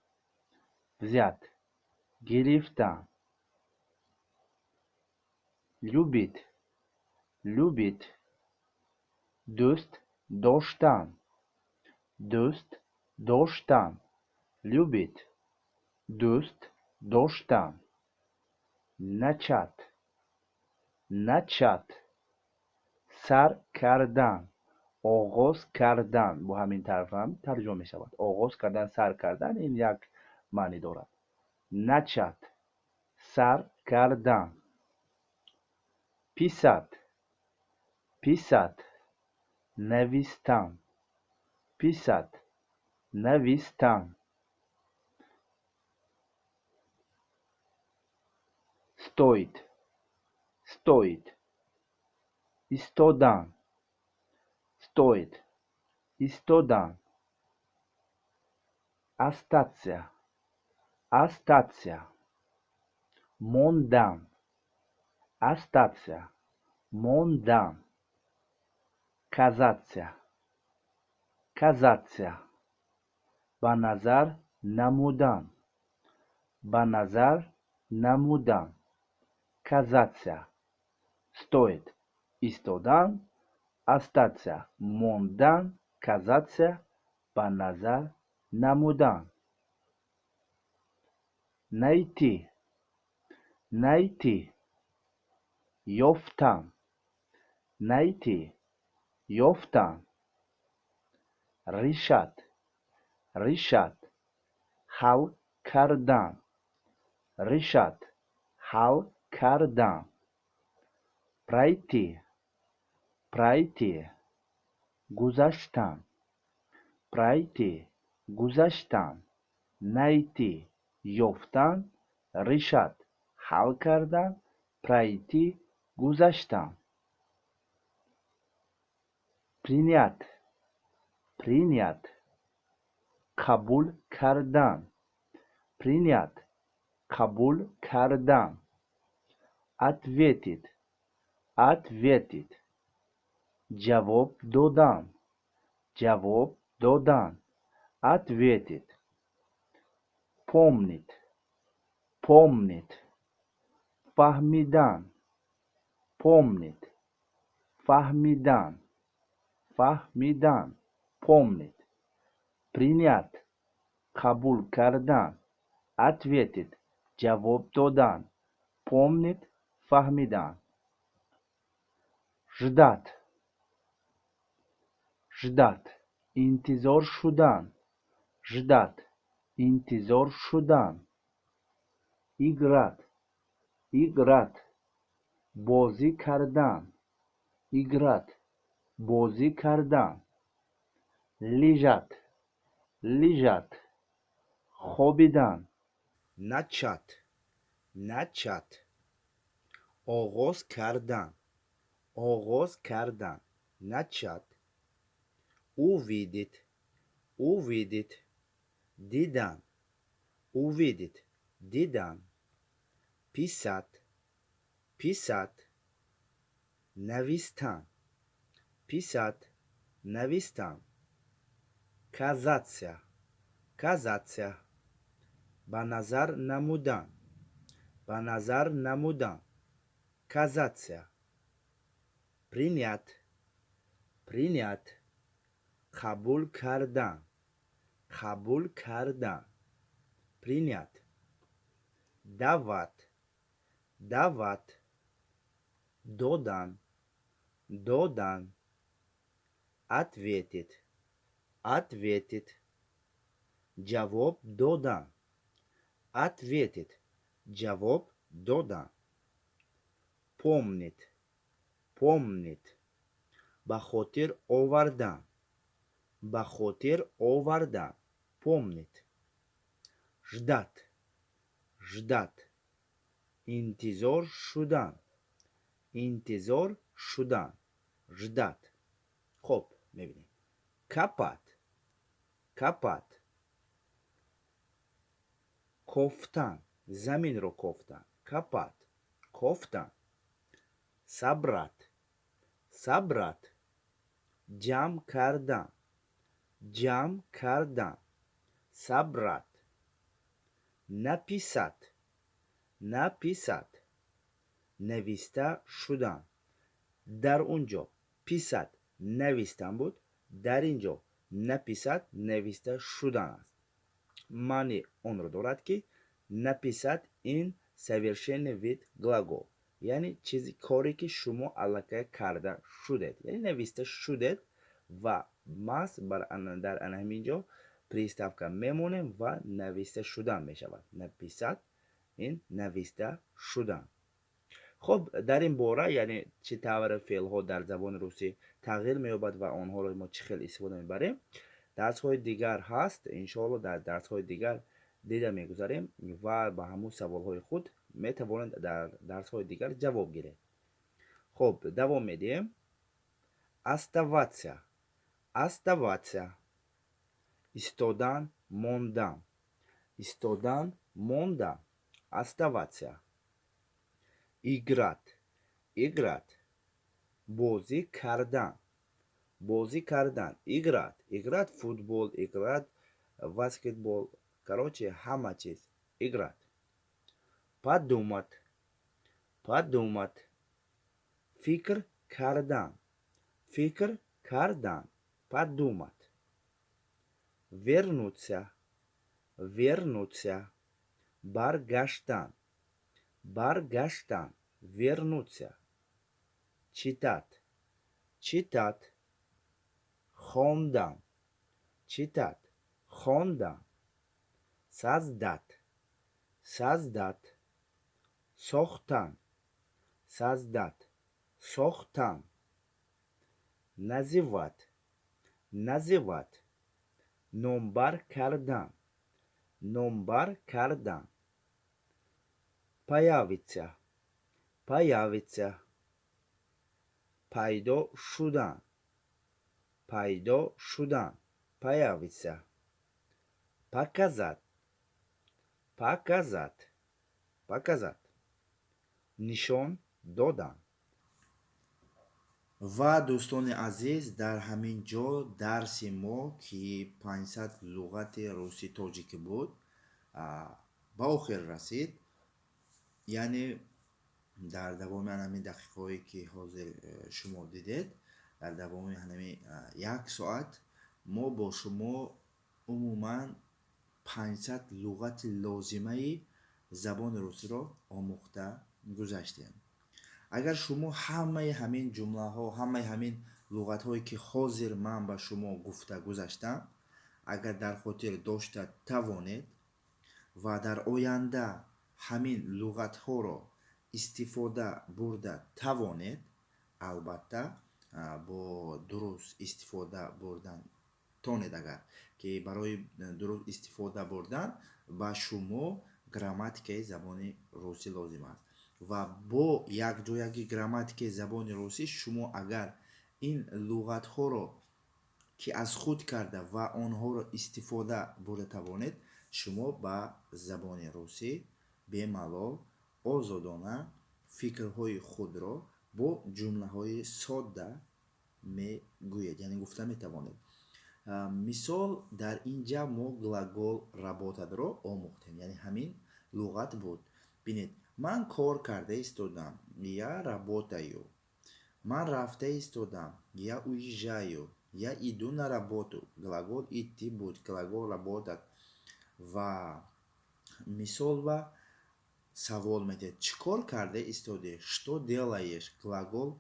взять, گرفتن, любить, любить, دوست داشتن, دوست داشتن, любить, دوست داشتن, начать, начать, سر کردن, آغاز کردن. با همین طرف هم ترجمه می شود. آغاز کردن، سر کردن، این یک معنی دارد. начать, سر کردن. писать, писать, نوشتن. писать, نوشتن. стоит, стоит, ایستادن. стоит, ایستادن. остаться, остаться, موندن. остаться, موندن. казаться, казаться, به نظر نمودن. به نظر نمودن. казаться, стоит, ایستادن. остаться, موندن. казаться, به نظر نمودن. найти, найти, یافتن. найти, یافتن. решать, решать, حل کردن. решать, حل کردن. пройти, пройти, گذشتن. пройти, گذشتن. найти, یافتن. решать, حل کردن. пройти, گذشتن. принять, принять, قبول کردن. принять, قبول کردن. ответить, ответить, جواب دادن. جواب دادن. ответить. помнить, помнить, فهمیدن. помнить, فهمیدن. فهمیدن. помнить. принять, قبول کردن. ответить, جواب دادن. помнить, فهمیدن. ждать, ждать, انتظار شدن. ждать, انتظار شدن. играть, играть, بازی کردن. играть, بازی کردن. лежать, лежать, خوابیدن. начать, начать, آغاز کردن. آغاز کردن. начать. увидеть, увидеть, дидан, увидеть, дидан, писать, писать, навистан, писать, навистан, казаться, казаться, ба назар намудан, ба назар намудан, казаться, принять, принять, қабул кардан, қабул кардан, принять, дават, дават, додан, додан, ответить, ответить, ҷавоб додан, ответить, ҷавоб додан, помнить, помнить, ба хотир овардан, ба хотир овардан, помнить, ждать, ждать, интизор шудан, интизор шудан, ждать. خب میبینیم کپات، کپات، کوفتن، زمین رو کوفتن، کپات، کوفتن، صبرت، صبرت، جمع کردن، جمع کردن، صبرت، نپیسد، نپیسد، نویسته شدن. در اونجا پیسد نویستن بود، در اینجا نپیسد نویسته شدن است. معنی اون رو دارد که نپیسد این совершенный вид глагол، یعنی چیزی کاری که شما الکی کرده شدید، یعنی نویسته شدید و ماست در همینجا приставка میمونه و نویسته شدن میشود. نپیسد این نویسته شدن. خب در این باره یعنی چه طور فعل ها در زبان روسی تغییر می‌یابد و آنها رو ما چه خیلی استفاده می‌بریم درس های دیگر هست. انشاءالله در درس های دیگر دیده می‌گذاریم و به همون سوال های خود می‌توانید در درس های دیگر جواب گیرید. خب دوام میدیم. оставаться، оставаться، ایستادن، ماندن، ایستادن، ماندن، оставаться. играть، играть، بازی کردن، بازی کردن، играть، играть футбол، играть баскетбол، короче همه چیز играть. подумать، подумать، فکر کردن، فکر کردن، подумать. вернуться، вернуться، برگشتن، برگشتن، вернуться. читать، читать، خواندن، читать، خواندن. создать، создать، ساختن، создать، ساختن. называть، называть، نامبر کردن، نامبر کردن. появиться، появиться، пайдо шудан، пайдо шудан, появиться. показать، показать، показать. нишон додан. و دوستان عزیز در همین جا درس ما که 500 لغت روسی تاجیکی بود با آخر رسید. یعنی در دوام همین دقیقه هایی که حاضر شما دیدید، در دوام همین 1 ساعت ما با شما عموما 500 لغت لازمه زبان روسی را آموخته گذاشتیم. اگر شما همه همین جمله ها، همه همین لغت هایی که حاضر من با شما گفته گذاشتم اگر در خاطر داشته توانید و در آینده همین لغت ها را استفاده برده توانید، البته با درست استفاده بردن تانید. اگر که برای درست استفاده بردن با شما گراماتیک زبان روسی لازم است و با یک جایگی گراماتیک زبان روسی شما اگر این لغت ها را ки аз худ карда ва онҳоро истифода бурда тавонед, шумо ба забони русӣ бемалол озодона фикрҳои худро бо ҷумлаҳои содда мегӯед, яъне гуфта метавонед. Мисол, дар инҷа мо глагол работадро омӯхтем, яъне ҳамин луғат буд. Бинед, ман кор карда истодам, я работаю. Ман рафта истодам, я уезжаю. Я иду на работу. Глагол идти буд, глагол работать. Ва мисол ва савол медиҳед. Чӣ кор карда истоди? Что делаешь? Глагол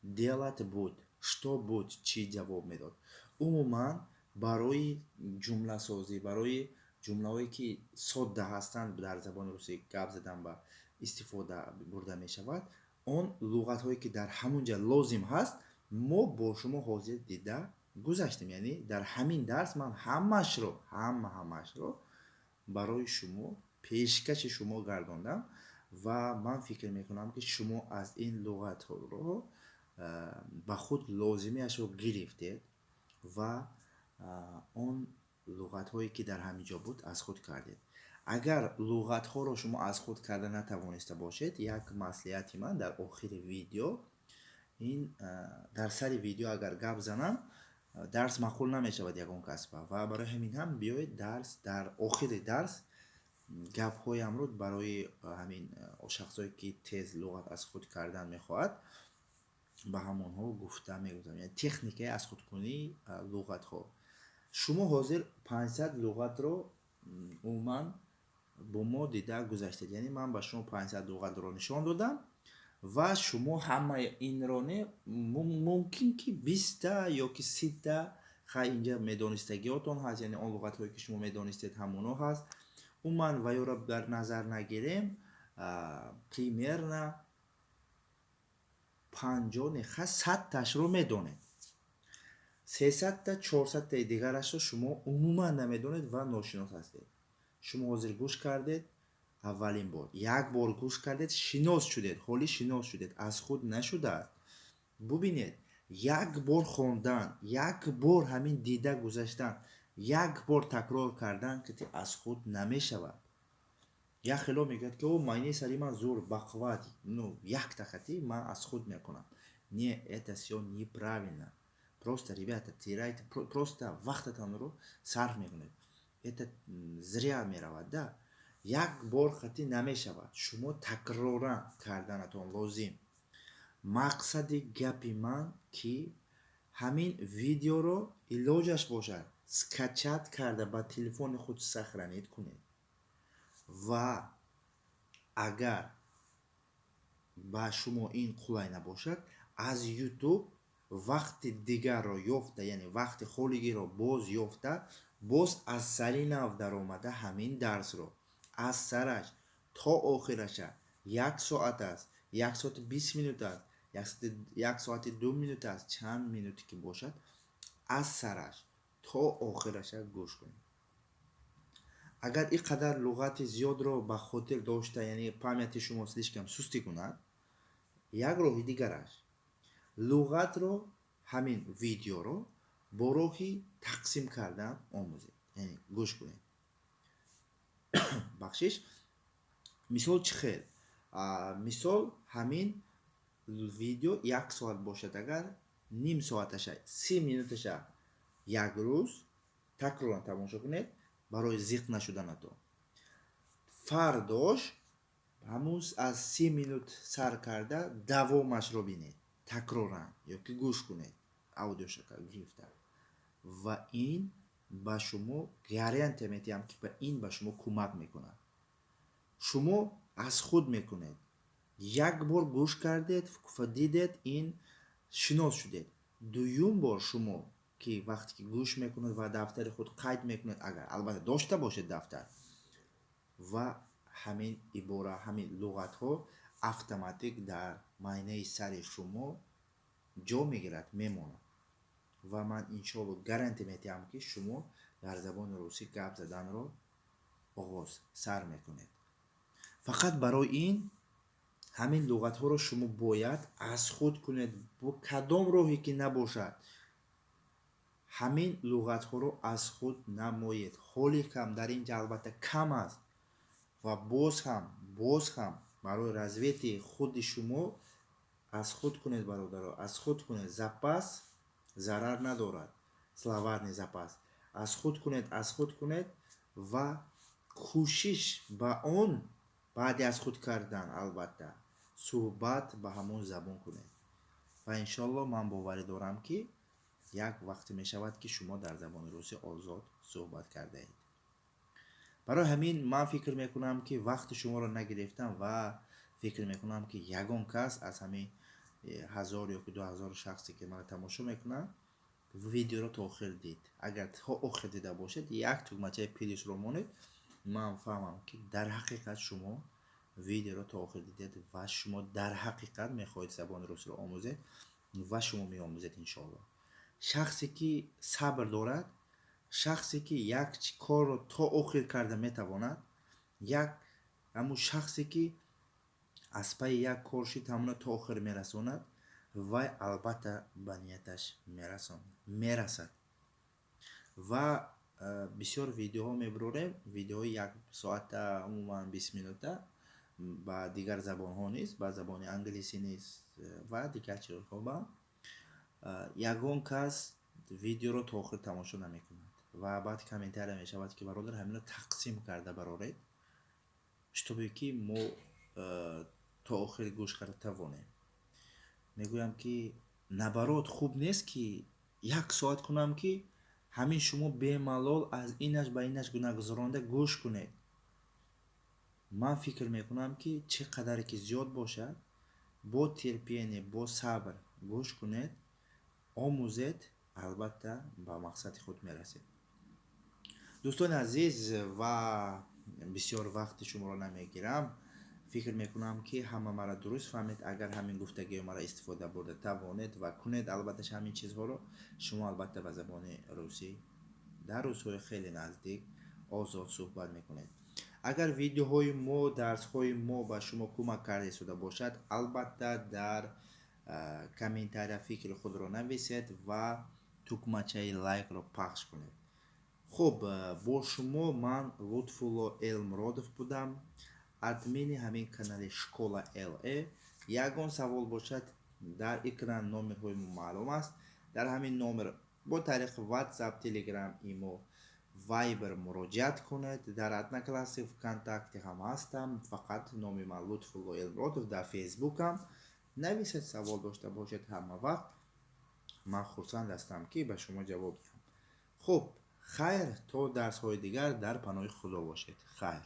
делать буд. Что буд? Чӣ ҷавоб медод? Умуман барои ҷумласозӣ, барои ҷумлаҳое ки содда ҳастанд дар забони русӣ гап задан ба истифода бурда мешавад, он луғатҳое ки дар ҳамон ҷа лозим ҳаст, мо бо шумо ҳозир дида гузаштем. Яъне дар ҳамин дарс ман ҳамаашро барои шумо пешкаши шумо гардондам ва ман фикр мекунам ки шумо аз ин луғатҳоро ба худ лозимиашро гирифтед ва он луғатҳое ки дар ҳамин ҷо буд аз худ кардед. Агар луғатҳоро шумо аз худ карда натавониста бошед, як маслиҳати ман дар охири видео, ин дар сари видео агар гап занам, дарс маъқул намешавад ягон касба ва барои ҳамин ҳам биёед дар охири дарс гапҳоямро барои ҳамин шахсое ки тез луғат аз худ кардан мехоҳад ба ҳамонҳо гуфта мегузарам, яъне техникаи аз худкунии луғатҳо. Шумо ҳозир 500 луғатро умуман бо мо дида гузаштед, яъне ман ба шумо 500 луғатро нишон додам ва шумо ҳамаи инро не мумкин ки 20-та ёки 30-та хай инҷа медонистагиотон ҳаст, яъне он луғатҳое ки шумо медонистед ҳамоно ҳаст. Умуман ваёро дар назар нагирем, примерно 50-100-ташро медонед. 300-та 400-таи дигарашро шумо умуман намедонед ва ношинос ҳастед. шумо ҳозир гӯш кардед, аввалин бор, як бор гӯш кардед, шинос шудед, ҳоли шинос шудед, аз худ нашудааст. Бубинед, як бор хондан, як бор ҳамин дида гузаштан, як бор такрор кардан ки аз худ намешавад. Я хело мегӯяд ки майни сари ман зур бақват, як тахати ман аз худ мекунам. Не, это всё неправильно. Просто, ребята, теряйте, просто вақтатонро сарф мекунед. Это зря меравад, да? Як бор хати намешавад. Шумо такроран карданатон лозим. Мақсади гапи ман ки ҳамин видеоро илоҷаш бошад, скачат карда ба телефони худ сохранид кунед. ва агар ба шумо ин қулай набошад, аз YouTube вақти дигарро ёфта, яъне вақти холигиро боз ёфта, боз аз сари нав даромада ҳамин дарсро аз сараш то охираша 1 соат аст, 1 соати 20 минут аст, 1 соати 2 минут аст, чанд минуте ки бошад, аз сараш то охираша гӯш кунед. Агар ин қадар луғати зиёдро ба хотир дошта, яъне памяти шумо слишком сустӣ кунад, як роҳи дигараш, луғатро ҳамин видеоро бо роҳи тақсим кардан омӯзед, яъне гӯш кунед. бахшиш, мисол чӣ хел? Мисол ҳамин видео 1 соат бошад, агар ним соаташа 30 минуташа як рӯз такроран тамошо кунед барои зиқ нашуданатон. Фардош ҳамун аз 30 минут сар карда давомашро бинед, такроран ёки гӯш кунед, аудиошакл гирифта. Ва ин ба шумо гарантия медиҳам ки ин ба шумо кӯмак мекунад. Шумо аз худ мекунед. Як бор гӯш кардед, дидед, ин шинос шудед. Дуюм бор шумо ки вақте ки гӯш мекунед ва дафтари худ қайд мекунед, агар албатта дошта бошед дафтар, ва ҳамин ибора, ҳамин луғатҳо автоматик дар майнаи сари шумо ҷо мегирад, мемонад. ва ман иншоалло гарантия медиҳам ки шумо дар забони русӣ гап заданро оғоз сар мекунед. Фақат барои ин ҳамин луғатҳоро шумо бояд аз худ кунед, бо кадом роҳе ки набошад. ҳамин луғатҳоро аз худ намоед. ҳоле кам дар инҷа албатта кам аст ва боз ҳам барои развитии худи шумо аз худ кунед, бародаро, аз худ кунед. Запас зарар надорад. Словарный запас. Аз худ кунед ва кӯшиш ба он баъди аз худ кардан албатта суҳбат ба ҳамон забон кунед. ва иншоалло ман боварӣ дорам ки як вақте мешавад ки шумо дар забони русӣ озод суҳбат кардаед. барои ҳамин ман фикр мекунам ки вақти шуморо нагирифтам ва фикр мекунам ки ягон кас аз ҳамин 1000 ё 2000 шахсе ки мана тамошо мекунанд видеоро то охир дид. агар то охир дида бошед, як тугмачаи плюсро монед, ман фаҳмам ки дар ҳақиқат шумо видеоро то охир дидед ва шумо дар ҳақиқат мехоҳед забони русиро омӯзед ва шумо меомӯзед иншоалло. шахсе ки сабр дорад, шахсе ки як корро то охир карда метавонад, як ҳамун шахсе ки аз пайи як корши тамона то охир мерасонад, вай албатта ба нияташ мерасад. ва бисёр видеоҳо мебарорем, видеои 1 соата, умуман 20 минута ба дигар забонҳо низ, ба забони англисӣ низ ва дигар чизҳо. ба ягон кас видеоро то охир тамошо намекунад ва баъд комментария мешавад ки бародар ҳамиро тақсим карда бароред, штобе ки мо то охир гӯш карда тавонем. мегӯям ки набарот хуб нест ки 1 соат кунам ки ҳамин шумо бемалол аз инаш ба инаш нагузаронда гӯш кунед. ман фикр мекунам ки чӣ қадаре ки зиёд бошад, бо терпение, бо сабр гӯш кунед, омӯзед, албатта ба мақсади худ мерасед. дӯстони азиз, ва бисёр вақти шуморо намегирам, фикр мекунам ки ҳама мара дуруст фаҳмед. агар ҳамин гуфтагиҳои мара истифода бурда тавонед ва кунед албатташ ҳамин чизҳоро, шумо албатта ба забони русӣ дар рӯзҳои хеле наздик озод суҳбат мекунед. агар видеоҳои мо, дарсҳои мо ба шумо кӯмак карда истода бошад, албатта дар комментария фикри худро нависед ва тукмачаи лайкро пахш кунед. хуб, бо шумо ман Лутфулло Элмуродов будам, админи ҳамин канали Школа LA. ягон савол бошад, дар экран номерҳои мо маълум аст. дар ҳамин номер бо тариқи WhatsApp, Telegram, Imo, Viber муроҷиат кунед. дар Однокласси, ВКонтакте ҳам ҳастам. фақат номи ман Лутфулло Элмуродов. дар Фейсбукам нависед, савол дошта бошед ҳама вақт. ман хурсанд ҳастам ки ба шумо ҷавоб диҳам. хуб, хайр, то дарсҳои дигар дар паноҳи худо бошед. хайр.